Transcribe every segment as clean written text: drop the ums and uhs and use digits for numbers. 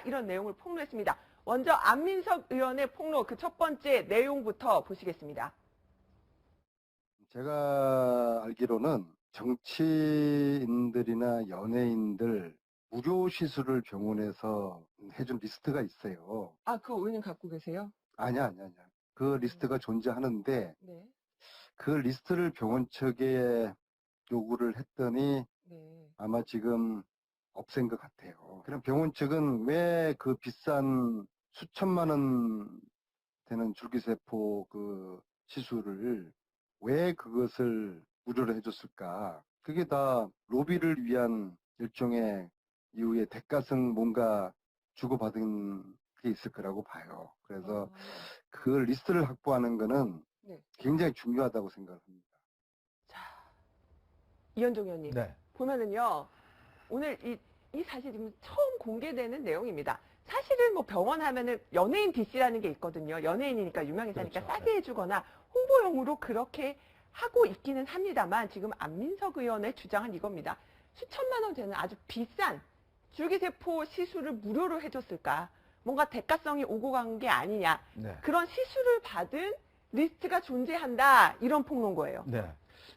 이런 내용을 폭로했습니다. 먼저 안민석 의원의 폭로 그 첫 번째 내용부터 보시겠습니다. 제가 알기로는 정치인들이나 연예인들 무료 시술을 병원에서 해준 리스트가 있어요. 아, 그거 의원님 갖고 계세요? 아니야. 그 리스트가 존재하는데 네. 그 리스트를 병원 측에 요구를 했더니 네. 아마 지금 없앤 것 같아요. 그럼 병원 측은 왜 그 비싼 수천만 원 되는 줄기세포 그 시술을 왜 그것을 무료로 해줬을까? 그게 다 로비를 위한 일종의 이후에 대가성 뭔가 주고받은 게 있을 거라고 봐요. 그래서 그 리스트를 확보하는 거는 네. 굉장히 중요하다고 생각합니다. 자, 이현종 의원님. 네. 보면은요, 오늘 이 사실 지금 처음 공개되는 내용입니다. 사실은 뭐 병원 하면은 연예인 DC라는 게 있거든요. 연예인이니까 유명인사니까 그렇죠. 싸게 해주거나 홍보용으로 그렇게 하고 있기는 합니다만 지금 안민석 의원의 주장은 이겁니다. 수천만 원 되는 아주 비싼 줄기세포 시술을 무료로 해줬을까? 뭔가 대가성이 오고 간 게 아니냐. 네. 그런 시술을 받은 리스트가 존재한다. 이런 폭로인 거예요. 네.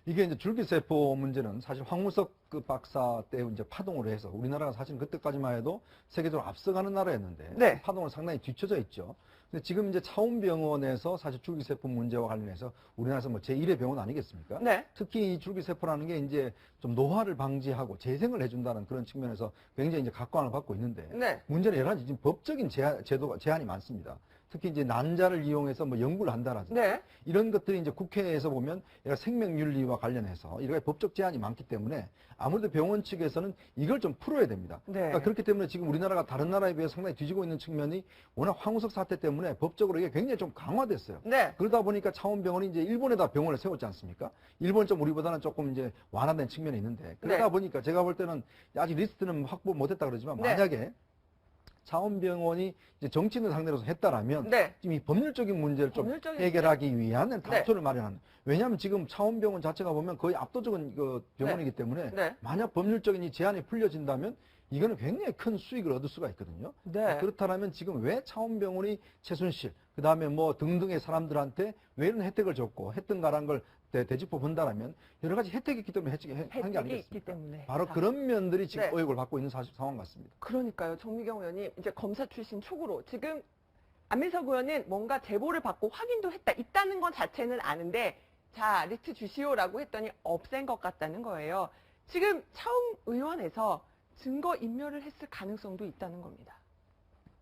이게 이제 줄기세포 문제는 사실 황우석 그 박사 때 이제 파동으로 해서 우리나라가 사실 그때까지만 해도 세계적으로 앞서가는 나라였는데 네. 파동은 상당히 뒤쳐져 있죠. 근데 지금 이제 차원병원에서 사실 줄기세포 문제와 관련해서 우리나라에서 뭐 제1의 병원 아니겠습니까? 네. 특히 이 줄기세포라는 게 이제 좀 노화를 방지하고 재생을 해준다는 그런 측면에서 굉장히 이제 각광을 받고 있는데 네. 문제는 여러 가지 지금 법적인 제한이 많습니다. 특히 이제 난자를 이용해서 뭐 연구를 한다라든지 네. 이런 것들이 이제 국회에서 보면 여러 생명윤리와 관련해서 이런 법적 제한이 많기 때문에 아무래도 병원 측에서는 이걸 좀 풀어야 됩니다. 네. 그러니까 그렇기 때문에 지금 우리나라가 다른 나라에 비해 상당히 뒤지고 있는 측면이 워낙 황우석 사태 때문에 법적으로 이게 굉장히 좀 강화됐어요. 네. 그러다 보니까 차원병원이 이제 일본에다 병원을 세웠지 않습니까? 일본 좀 우리보다는 조금 이제 완화된 측면이 있는데 그러다 네. 보니까 제가 볼 때는 아직 리스트는 확보 못했다 그러지만 네. 만약에 차원병원이 이제 정치인을 상대로 했다라면 네. 지금 이 법률적인 문제를 좀 법률적인 해결하기 위한 단초를 마련하는. 왜냐하면 지금 차원병원 자체가 보면 거의 압도적인 그 병원이기 때문에 네. 만약 법률적인 이 제한이 풀려진다면 이거는 굉장히 큰 수익을 얻을 수가 있거든요. 네. 그렇다면 지금 왜 차원병원이 최순실, 그 다음에 뭐 등등의 사람들한테 왜 이런 혜택을 줬고 했던가라는 걸 되짚어 본다라면 여러 가지 혜택이 있기 때문에 한 게 혜택이 아니겠습니까? 있기 때문에. 바로 자. 그런 면들이 지금 네. 의혹을 받고 있는 상황 같습니다. 그러니까요. 정미경 의원님 이제 검사 출신 촉으로 지금 안민석 의원은 뭔가 제보를 받고 확인도 있다는 건 자체는 아는데 자 리스트 주시오라고 했더니 없앤 것 같다는 거예요. 지금 차움 의원에서 증거 인멸을 했을 가능성도 있다는 겁니다.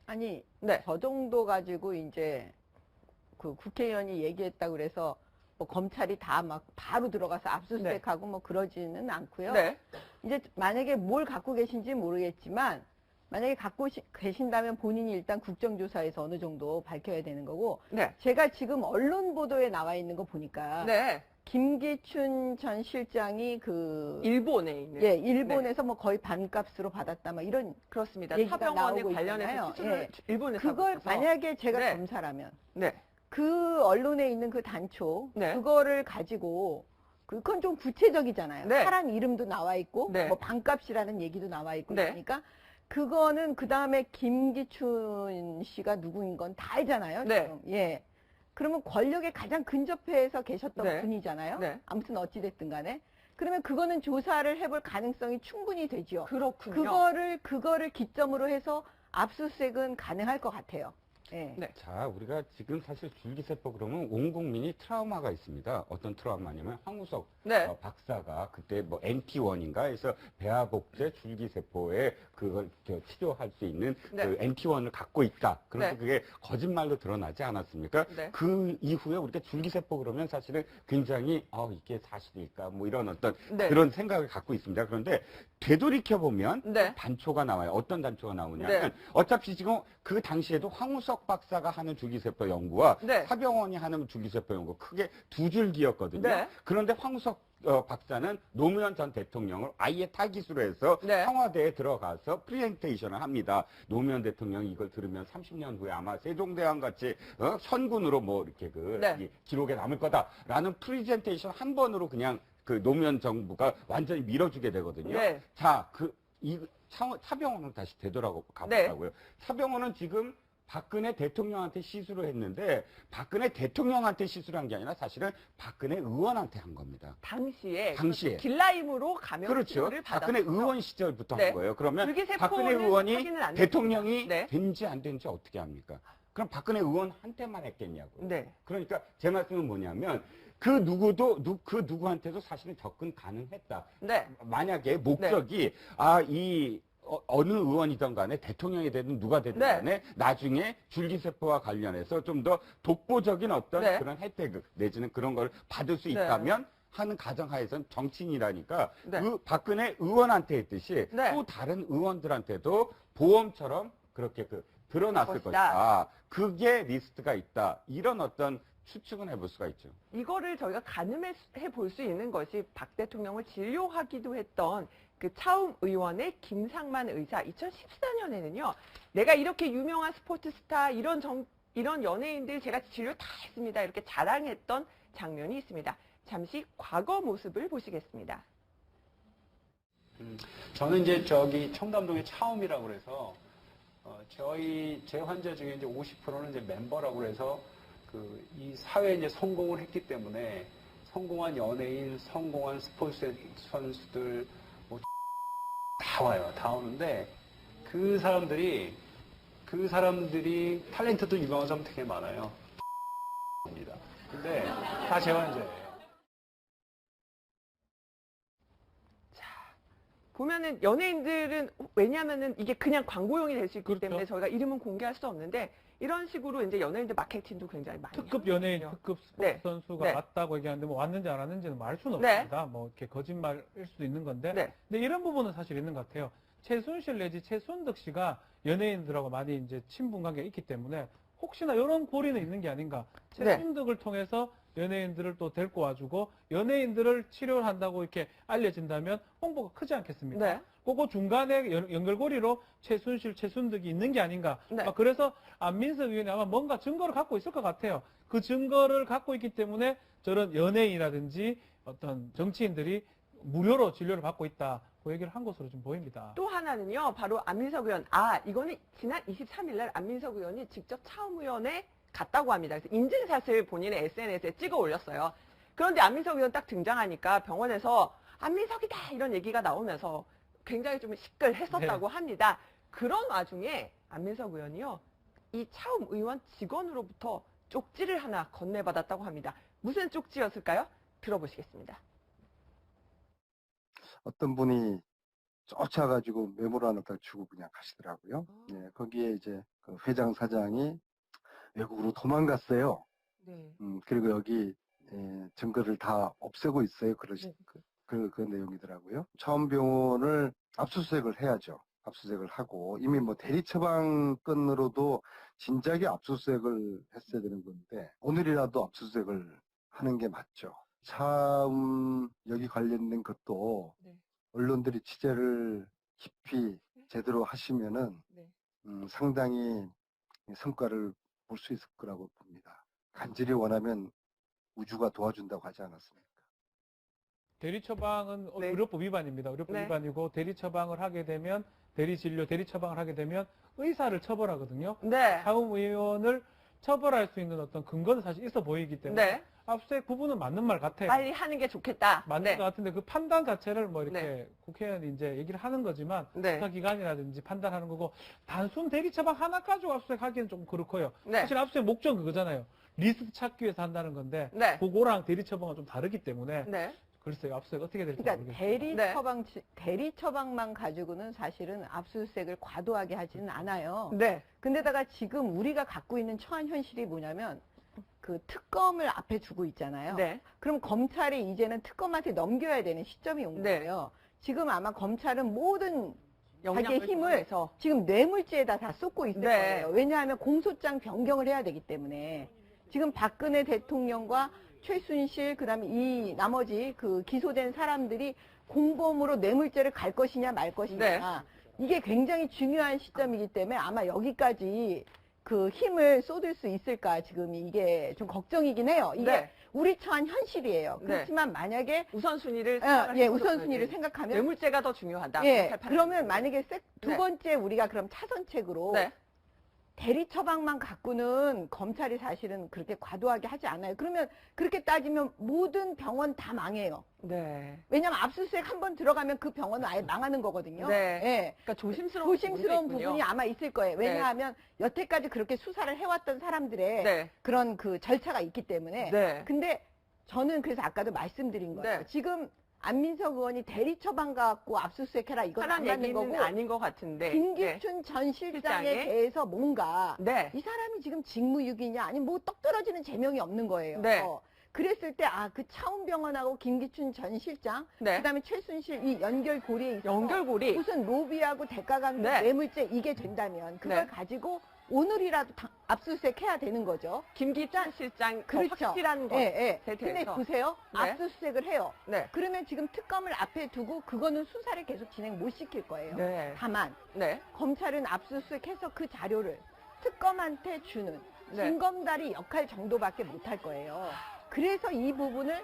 아니, 네. 저 정도 가지고 이제 그 국회의원이 얘기했다고 그래서 뭐 검찰이 다 막 바로 들어가서 압수수색하고 뭐 그러지는 않고요. 네. 이제 만약에 뭘 갖고 계신지 모르겠지만 만약에 갖고 계신다면 본인이 일단 국정조사에서 어느 정도 밝혀야 되는 거고 네. 제가 지금 언론 보도에 나와 있는 거 보니까 네. 김기춘 전 실장이 그 일본에 있는. 예, 일본에서 뭐 거의 반값으로 받았다 막 이런 그렇습니다. 얘기가 사병원에 나오고 관련해서 있잖아요. 수술을 예. 일본에서 그걸 하고 있어서. 만약에 제가 네. 검사라면 네. 그 언론에 있는 그 단초 네. 그거를 가지고 그건 좀 구체적이잖아요. 네. 사람 이름도 나와 있고 네. 뭐 반값이라는 얘기도 나와 있고 네. 그러니까 그거는 그 다음에 김기춘 씨가 누구인 건 다 알잖아요. 네. 지금. 예. 그러면 권력에 가장 근접해서 계셨던 네. 분이잖아요. 네. 아무튼 어찌됐든 간에. 그러면 그거는 조사를 해볼 가능성이 충분히 되죠. 그렇군요. 그거를 기점으로 해서 압수수색은 가능할 것 같아요. 예. 네. 자, 우리가 지금 사실 줄기세포 그러면 온 국민이 트라우마가 있습니다. 어떤 트라우마냐면 황우석 네. 박사가 그때 뭐 NT1인가 해서 배아복제 줄기세포에 그걸 치료할 수 있는 네. 그 NT1을 갖고 있다. 그런데 네. 그게 거짓말로 드러나지 않았습니까? 네. 그 이후에 우리가 줄기세포 그러면 사실은 굉장히 이게 사실일까 뭐 이런 어떤 네. 그런 생각을 갖고 있습니다. 그런데 되돌이켜보면 네. 단초가 나와요. 어떤 단초가 나오냐면 네. 어차피 지금 그 당시에도 황우석 박사가 하는 줄기세포 연구와 네. 사병원이 하는 줄기세포 연구 크게 두 줄기였거든요. 네. 그런데 황우석 박사는 노무현 전 대통령을 아예 타깃으로 해서 네. 청와대에 들어가서 프레젠테이션을 합니다. 노무현 대통령이 이걸 들으면 30년 후에 아마 세종대왕 같이 선군으로 뭐 이렇게 네. 이 기록에 남을 거다라는 프레젠테이션 한 번으로 그냥 그 노무현 정부가 완전히 밀어주게 되거든요. 네. 자, 차병원으로 다시 가보라고요. 차병원은 지금 박근혜 대통령한테 시술을 했는데 박근혜 대통령한테 시술한 게 아니라 사실은 박근혜 의원한테 한 겁니다. 당시에 길라임으로 감염 그렇죠. 치료를 받았죠. 박근혜 의원 시절부터 네. 한 거예요. 그러면 줄기세포는 박근혜 의원이 확인을 안 대통령이 했습니다. 네. 된지 안 된지 어떻게 합니까? 그럼 박근혜 의원한테만 했겠냐고요. 네. 그러니까 제 말씀은 뭐냐면 그 누구한테도 사실은 접근 가능했다. 네. 만약에 목적이 어느 의원이든 간에 대통령이 되든 누가 되든 네. 간에 나중에 줄기세포와 관련해서 좀 더 독보적인 어떤 네. 그런 혜택 내지는 그런 걸 받을 수 네. 있다면 하는 가정하에선 정치인이라니까 네. 박근혜 의원한테 했듯이 네. 또 다른 의원들한테도 보험처럼 그렇게 드러났을 것이다. 그게 리스트가 있다. 이런 어떤 추측은 해볼 수가 있죠. 이거를 저희가 가늠해 볼 수 있는 것이 박 대통령을 진료하기도 했던 그 차움 의원의 김상만 의사 2014년에는요. 내가 이렇게 유명한 스포츠 스타 이런 연예인들 제가 치료 다 했습니다. 이렇게 자랑했던 장면이 있습니다. 잠시 과거 모습을 보시겠습니다. 저는 이제 저기 청담동의 차움이라고 그래서 제 환자 중에 이제 50%는 이제 멤버라고 그래서 이 사회에 이제 성공을 했기 때문에 성공한 연예인, 성공한 스포츠 선수들 뭐 다 와요. 다 오는데 그 사람들이 탤런트도 유명한 사람 되게 많아요. 근데 다 제 환자예요. 보면은 연예인들은 왜냐하면은 이게 그냥 광고용이 될 수 있기 그렇죠. 때문에 저희가 이름은 공개할 수 없는데 이런 식으로 이제 연예인들 마케팅도 굉장히 많이 특급 연예인, 하거든요. 특급 스포츠 네. 선수가 네. 왔다고 얘기하는데 뭐 왔는지 안 왔는지는 알 수는 네. 없습니다. 뭐 이렇게 거짓말일 수도 있는 건데. 네. 근데 이런 부분은 사실 있는 것 같아요. 최순실 내지 최순득 씨가 연예인들하고 많이 이제 친분 관계가 있기 때문에 혹시나 이런 고리는 있는 게 아닌가. 네. 최순득을 통해서 연예인들을 또 데리고 와주고 연예인들을 치료를 한다고 이렇게 알려진다면 홍보가 크지 않겠습니까? 네. 그거 중간에 연결고리로 최순실, 최순득이 있는 게 아닌가. 네. 그래서 안민석 의원이 아마 뭔가 증거를 갖고 있을 것 같아요. 그 증거를 갖고 있기 때문에 저런 연예인이라든지 어떤 정치인들이 무료로 진료를 받고 있다. 그 얘기를 한 것으로 좀 보입니다. 또 하나는요, 바로 안민석 의원. 이거는 지난 23일 날 안민석 의원이 직접 차움 의원에 갔다고 합니다. 그래서 인증샷을 본인의 SNS에 찍어 올렸어요. 그런데 안민석 의원 딱 등장하니까 병원에서 안민석이다! 이런 얘기가 나오면서 굉장히 좀 시끌했었다고 합니다. 그런 와중에 안민석 의원이요, 이 차움 의원 직원으로부터 쪽지를 하나 건네받았다고 합니다. 무슨 쪽지였을까요? 들어보시겠습니다. 어떤 분이 쫓아가지고 메모를 하나 딱 주고 그냥 가시더라고요. 예, 거기에 이제 그 회장 사장이 외국으로 도망갔어요. 네. 그리고 여기 증거를 다 없애고 있어요. 네. 그 내용이더라고요. 차움병원을 압수수색을 해야죠. 압수수색을 하고 이미 뭐 대리처방건으로도 진작에 압수수색을 했어야 되는 건데 오늘이라도 압수수색을 하는 게 맞죠. 차움 여기 관련된 것도 네. 언론들이 취재를 깊이 제대로 하시면은 네. 상당히 성과를 볼 수 있을 거라고 봅니다. 간절히 원하면 우주가 도와준다고 하지 않았습니까? 대리 처방은 네. 의료법 위반입니다. 의료법 네. 위반이고 대리 처방을 하게 되면 대리 진료, 대리 처방을 하게 되면 의사를 처벌하거든요. 네. 차움 의원을 처벌할 수 있는 어떤 근거는 사실 있어 보이기 때문에 네. 압수수색 부분은 맞는 말 같아요. 빨리 하는 게 좋겠다. 맞는 네. 것 같은데 그 판단 자체를 뭐 이렇게 네. 국회의원이 이제 얘기를 하는 거지만 네. 수사기관이라든지 판단하는 거고 단순 대리 처방 하나 가지고 압수수색하기는 좀 그렇고요. 네. 사실 압수수색 목적 그거잖아요. 리스트 찾기 위해서 한다는 건데 네. 그거랑 대리 처방은 좀 다르기 때문에 네. 글쎄요. 압수수색 어떻게 될지 그러니까 모르겠어요. 대리 처방만 가지고는 사실은 압수수색을 과도하게 하지는 않아요. 네. 근데다가 지금 우리가 갖고 있는 처한 현실이 뭐냐면 그 특검을 앞에 두고 있잖아요. 네. 그럼 검찰이 이제는 특검한테 넘겨야 되는 시점이 온 네. 거예요. 지금 아마 검찰은 모든 자기의 영향을 힘을 통해서. 지금 뇌물죄에다 다 쏟고 있을 네. 거예요. 왜냐하면 공소장 변경을 해야 되기 때문에 지금 박근혜 대통령과 최순실 그다음에 이 나머지 그 기소된 사람들이 공범으로 뇌물죄를 갈 것이냐 말 것이냐 네. 이게 굉장히 중요한 시점이기 때문에 아마 여기까지 그 힘을 쏟을 수 있을까 지금 이게 좀 걱정이긴 해요. 이게 네. 우리 처한 현실이에요. 네. 그렇지만 만약에 우선순위를 우선순위를 생각하면 뇌물죄가 더 중요하다. 예, 검찰 판단이. 그러면 만약에 두 네. 번째 우리가 그럼 차선책으로 네. 대리 처방만 갖고는 검찰이 사실은 그렇게 과도하게 하지 않아요. 그러면 그렇게 따지면 모든 병원 다 망해요. 네. 왜냐하면 압수수색 한번 들어가면 그 병원은 아예 망하는 거거든요. 네. 예. 그러니까 조심스러운 부분이 아마 있을 거예요. 왜냐하면 여태까지 그렇게 수사를 해왔던 사람들의 네. 그런 그 절차가 있기 때문에. 네. 근데 저는 그래서 아까도 말씀드린 거예요. 네. 지금 안민석 의원이 대리 처방 갖고 압수수색해라 이건 안 하는 맞는 얘기는 거고 아닌 것 같은데. 김기춘 전 실장에 실장에? 대해서 뭔가 네. 이 사람이 지금 직무유기냐 아니면 뭐 떡 떨어지는 제명이 없는 거예요. 네. 그랬을 때 그 차움병원하고 김기춘 전 실장 네. 그다음에 최순실 이 연결고리에 있어서 연결고리. 무슨 로비하고 대가강도 네. 뇌물죄 이게 된다면 그걸 네. 가지고 오늘이라도 압수수색 해야 되는 거죠. 김기춘 실장 그렇죠. 확실한 것. 예. 에 근데 대해서. 보세요. 네. 압수수색을 해요. 네. 그러면 지금 특검을 앞에 두고 그거는 수사를 계속 진행 못 시킬 거예요. 네. 다만 네. 검찰은 압수수색해서 그 자료를 특검한테 주는 네. 징검다리 역할 정도밖에 못 할 거예요. 그래서 이 부분을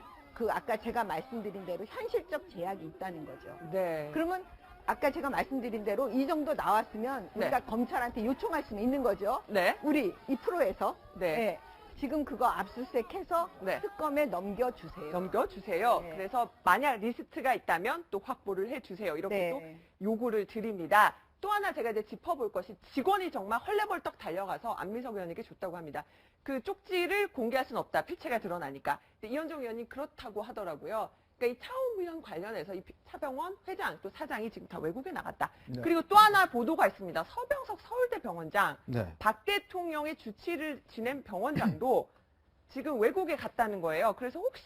아까 제가 말씀드린 대로 현실적 제약이 있다는 거죠. 네. 그러면 아까 제가 말씀드린 대로 이 정도 나왔으면 네. 우리가 검찰한테 요청할 수는 있는 거죠. 네. 우리 이 프로에서 네. 예, 지금 그거 압수수색해서 네. 특검에 넘겨주세요. 넘겨주세요. 네. 그래서 만약 리스트가 있다면 또 확보를 해주세요. 이렇게 또 네. 요구를 드립니다. 또 하나 제가 이제 짚어볼 것이 직원이 정말 헐레벌떡 달려가서 안민석 의원에게 줬다고 합니다. 그 쪽지를 공개할 수는 없다. 필체가 드러나니까. 근데 이현종 의원이 그렇다고 하더라고요. 그러니까 이 차움위원 관련해서 이 차병원 회장 또 사장이 지금 다 외국에 나갔다. 네. 그리고 또 하나 보도가 있습니다. 서병석 서울대 병원장, 네. 박 대통령의 주치를 지낸 병원장도 지금 외국에 갔다는 거예요. 그래서 혹시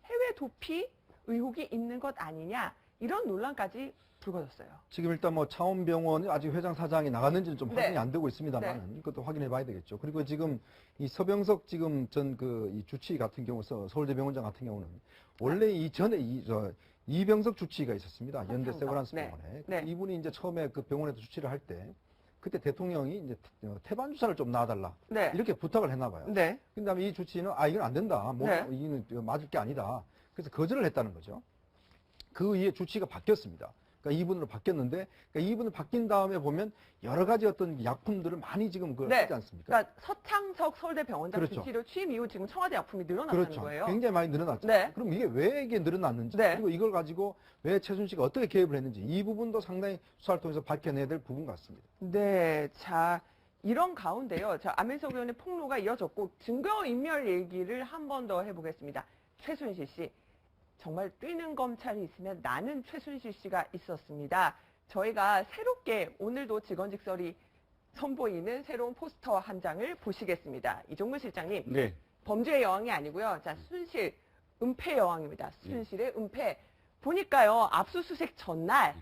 해외 도피 의혹이 있는 것 아니냐 이런 논란까지 불거졌어요. 지금 일단 뭐 차움병원이 아직 회장 사장이 나갔는지는 좀 확인이 네. 안 되고 있습니다만 이것도 확인해 봐야 되겠죠. 그리고 지금 이 서병석 지금 전 이 주치 같은 경우 서울대 병원장 같은 경우는 원래 이전에 이병석 주치의가 있었습니다. 연대 세브란스 네. 병원에. 네. 이분이 이제 처음에 그 병원에서 주치를 할 때 그때 대통령이 이제 태반 주사를 좀 놔달라 네. 이렇게 부탁을 했나 봐요. 네. 그다음에 이 주치의는 이건 안 된다. 뭐 네. 이는 맞을 게 아니다. 그래서 거절을 했다는 거죠. 그 이후에 주치의가 바뀌었습니다. 그러니까 이분으로 바뀌었는데, 그러니까 이분을 바뀐 다음에 보면 여러 가지 어떤 약품들을 많이 지금 네. 하지 않습니까? 그러니까 서창석 서울대 병원장 그렇죠. 주치로 취임 이후 지금 청와대 약품이 늘어났다는 그렇죠. 거예요. 굉장히 많이 늘어났죠. 네. 그럼 왜 이게 늘어났는지, 네. 그리고 이걸 가지고 왜 최순실가 어떻게 개입을 했는지 이 부분도 상당히 수사를 통해서 밝혀내야 될 부분 같습니다. 네, 자 이런 가운데요. 자 안민석 의원의 폭로가 이어졌고 증거인멸 얘기를 한 번 더 해보겠습니다. 최순실 씨 정말 뛰는 검찰이 있으면 나는 최순실 씨가 있었습니다. 저희가 새롭게 오늘도 직원직설이 선보이는 새로운 포스터 한 장을 보시겠습니다. 이종근 실장님, 네. 범죄의 여왕이 아니고요. 자 순실, 은폐 여왕입니다. 순실의 은폐. 보니까요 압수수색 전날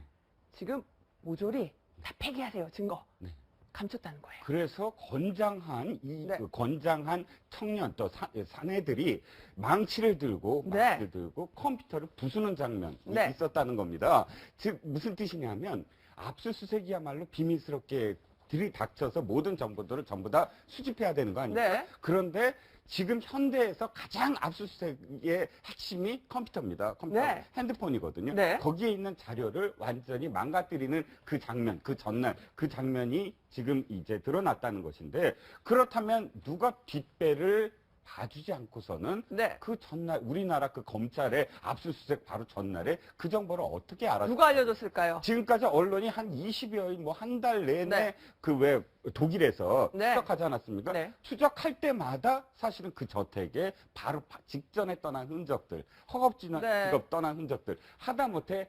지금 모조리 다 폐기하세요. 증거 네. 감췄다는 거예요. 그래서 건장한 네. 그 건장한 청년 또 사내들이 망치를 들고 네. 막을 들고 컴퓨터를 부수는 장면이 네. 있었다는 겁니다. 즉 무슨 뜻이냐면 압수수색이야말로 비밀스럽게 들이닥쳐서 모든 정보들을 전부 다 수집해야 되는 거 아닙니까? 네. 그런데 지금 현대에서 가장 압수수색의 핵심이 컴퓨터입니다. 컴퓨터, 네. 핸드폰이거든요. 네. 거기에 있는 자료를 완전히 망가뜨리는 그 장면, 그 전날, 그 장면이 지금 이제 드러났다는 것인데, 그렇다면 누가 뒷배를 봐주지 않고서는 네. 그 전날 우리나라 그 검찰의 압수수색 바로 전날에 그 정보를 어떻게 알았을까요? 누가 알려줬을까요? 지금까지 언론이 한 20여일, 뭐 한 달 내내 네. 그 왜 독일에서 네. 추적하지 않았습니까? 네. 추적할 때마다 사실은 그 저택에 바로 직전에 떠난 흔적들, 허겁지겁 네. 떠난 흔적들, 하다못해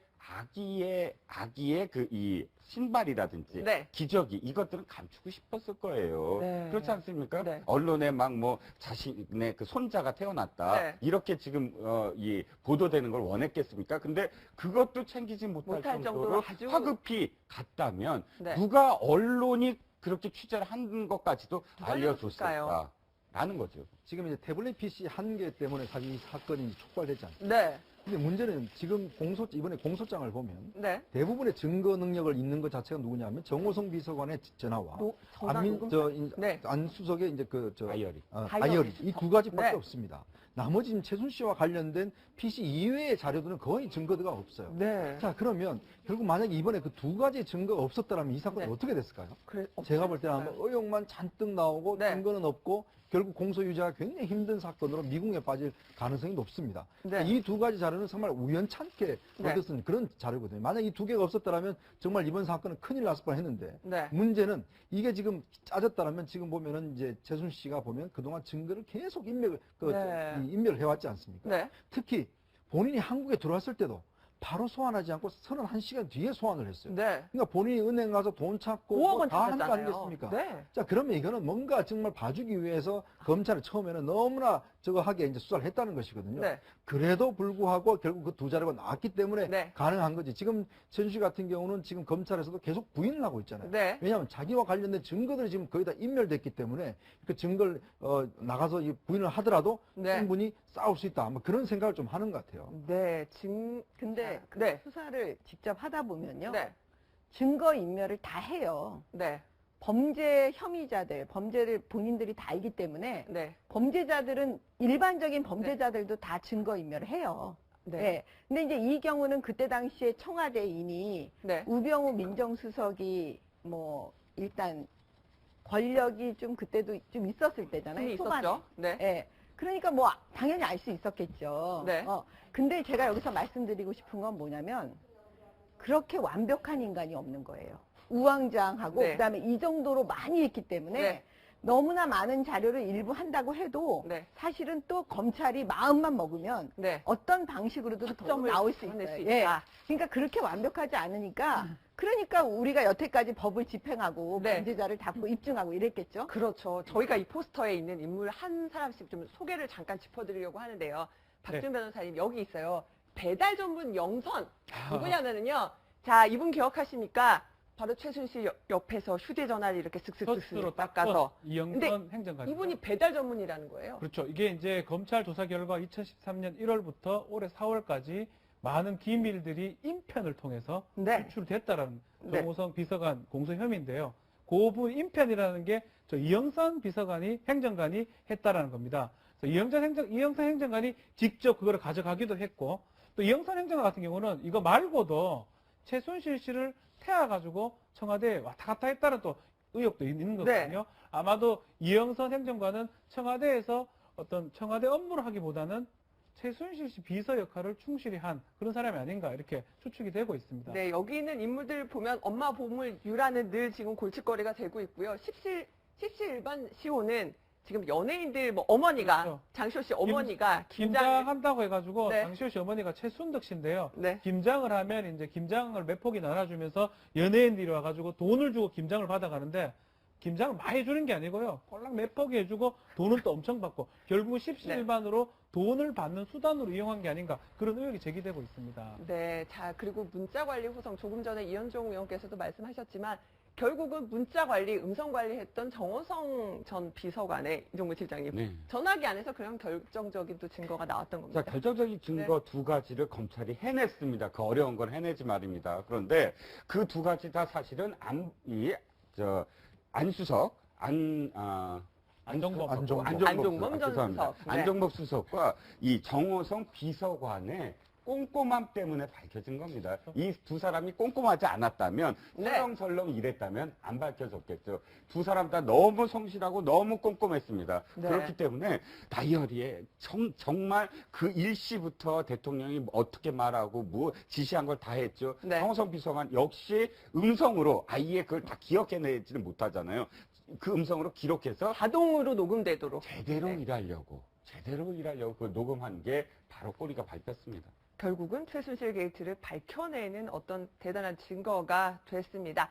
아기의 그 이 신발이라든지 네. 기저귀 이것들은 감추고 싶었을 거예요. 네. 그렇지 않습니까? 네. 언론에 막 뭐 자신의 그 손자가 태어났다 네. 이렇게 지금 이 보도되는 걸 원했겠습니까? 근데 그것도 챙기지 못할 못할 정도로 정도로 아주- 화급히 갔다면 네. 누가 언론이 그렇게 취재를 한 것까지도 누가 알려줬을까라는 거죠. 지금 이제 태블릿 PC 한 개 때문에 사실 이 사건이 촉발되지 않습니까? 네. 근데 문제는 지금 이번에 공소장을 보면 네. 대부분의 증거 능력을 있는 것 자체가 누구냐면 정호성 비서관의 전화와 네. 안수석의 이제 다이어리. 다이어리 이 두 가지밖에 네. 없습니다. 나머지 지금 최순실씨와 관련된 PC 이외의 자료들은 거의 증거가 없어요. 네. 자, 그러면 결국 만약에 이번에 그 두 가지 증거가 없었더라면 이 사건이 네. 어떻게 됐을까요? 그래, 제가 볼 때는 아마 없었을까요? 의혹만 잔뜩 나오고 네. 증거는 없고 결국 공소유지가 굉장히 힘든 사건으로 미궁에 빠질 가능성이 높습니다. 네. 이 두 가지 자료는 정말 우연찮게 네. 얻었은 그런 자료거든요. 만약 이 두 개가 없었더라면 정말 이번 사건은 큰일 났을 뻔했는데 네. 문제는 이게 지금 짜졌다라면 지금 보면은 이제 최순실 씨가 보면 그동안 증거를 계속 네. 인멸을 해왔지 않습니까? 네. 특히 본인이 한국에 들어왔을 때도 바로 소환하지 않고 31시간 뒤에 소환을 했어요. 네. 그러니까 본인이 은행 가서 돈 찾고 5억 뭐 원 다 한 거 찾았잖아요. 아니겠습니까? 네. 자, 그러면 이거는 뭔가 정말 봐주기 위해서 검찰이 처음에는 너무나 저거 하게 이제 수사를 했다는 것이거든요. 네. 그래도 불구하고 결국 그 두 자료가 나왔기 때문에 네. 가능한 거지. 지금 최순실 같은 경우는 지금 검찰에서도 계속 부인을 하고 있잖아요. 네. 왜냐하면 자기와 관련된 증거들이 지금 거의 다 인멸됐기 때문에 그 증거를 나가서 이 부인을 하더라도 네. 충분히 싸울 수 있다. 뭐 그런 생각을 좀 하는 것 같아요. 네. 근데 그 네. 수사를 직접 하다 보면요. 네. 증거 인멸을 다 해요. 네. 범죄 혐의자들, 범죄를 본인들이 다 알기 때문에 네. 범죄자들은 일반적인 범죄자들도 다 증거 인멸을 해요. 네. 네. 근데 이제 이 경우는 그때 당시에 청와대에 이미 네. 우병우 민정수석이 뭐 일단 권력이 좀 그때도 좀 있었을 때잖아요. 힘이 초반에. 있었죠. 네. 예. 그러니까 뭐 당연히 알 수 있었겠죠. 네. 근데 제가 여기서 말씀드리고 싶은 건 뭐냐면 그렇게 완벽한 인간이 없는 거예요. 우왕좌왕하고 네. 그다음에 이 정도로 많이 했기 때문에 네. 너무나 많은 자료를 일부 한다고 해도 네. 사실은 또 검찰이 마음만 먹으면 네. 어떤 방식으로도 더 확정을 나올 수 해낼 있어요. 수 예. 있다. 그러니까 그렇게 완벽하지 않으니까 그러니까 우리가 여태까지 법을 집행하고 네. 범죄자를 잡고 입증하고 이랬겠죠. 그렇죠. 저희가 이 포스터에 있는 인물 한 사람씩 좀 소개를 잠깐 짚어드리려고 하는데요. 박준 변호사님 여기 있어요. 배달 전문 영선 누구냐면은요. 자, 이분 기억하십니까? 바로 최순실 옆에서 휴대전화를 이렇게 스스로 슥슥슥슥 닦아서. 이영선 행정관. 이분이 배달 전문이라는 거예요. 그렇죠. 이게 이제 검찰 조사 결과 2013년 1월부터 올해 4월까지 많은 기밀들이 인편을 통해서 네. 유출됐다라는 네. 정호성 비서관 공소 혐의인데요. 그 부분 인편이라는 게 저 이영선 비서관이 행정관이 했다라는 겁니다. 그래서 이영선 행정관이 직접 그거를 가져가기도 했고 또 이영선 행정관 같은 경우는 이거 말고도 최순실 씨를 태워가지고 청와대에 왔다 갔다 했다는 또 의혹도 있는 거거든요. 네. 아마도 이영선 행정관은 청와대에서 어떤 청와대 업무를 하기보다는 최순실 씨 비서 역할을 충실히 한 그런 사람이 아닌가 이렇게 추측이 되고 있습니다. 네, 여기 있는 인물들 보면 엄마 보물 유라는 늘 지금 골칫거리가 되고 있고요. 17일반 시호는 지금 연예인들 뭐 어머니가 그렇죠. 장시호 씨 어머니가 김장한다고 해가지고 네. 장시호 씨 어머니가 최순덕 씨인데요. 네. 김장을 하면 이제 김장을 몇 포기 나눠주면서 연예인들이 와가지고 돈을 주고 김장을 받아가는데 김장을 많이 주는 게 아니고요. 꼴랑 몇 포기 해주고 돈은 또 엄청 받고 결국 17일반으로 돈을 받는 수단으로 이용한 게 아닌가 그런 의혹이 제기되고 있습니다. 네, 자 그리고 문자관리 호성 조금 전에 이현종 의원께서도 말씀하셨지만 결국은 문자관리, 음성관리했던 정호성 전 비서관의 이종무 실장님 네. 전화기 안에서 그런 결정적인 또 증거가 나왔던 겁니다. 자, 결정적인 증거 두 가지를 검찰이 해냈습니다. 그 어려운 건 해내지 말입니다. 그런데 그 두 가지 다 사실은 안수석, 안종범 안종범 전 죄송합니다. 수석. 네. 안종범 수석과 이 정호성 비서관의 꼼꼼함 때문에 밝혀진 겁니다. 이 두 사람이 꼼꼼하지 않았다면 네. 설렁설렁 이랬다면 안 밝혀졌겠죠. 두 사람 다 너무 성실하고 너무 꼼꼼했습니다. 네. 그렇기 때문에 다이어리에 정말 그 일시부터 대통령이 어떻게 말하고 뭐 지시한 걸 다 했죠. 네. 정호성 비서관 역시 음성으로 아예 그걸 다 기억해내지는 못하잖아요. 그 음성으로 기록해서 자동으로 녹음되도록 제대로 네. 일하려고 그 녹음한 게 바로 꼬리가 밟혔습니다. 결국은 최순실 게이트를 밝혀내는 어떤 대단한 증거가 됐습니다.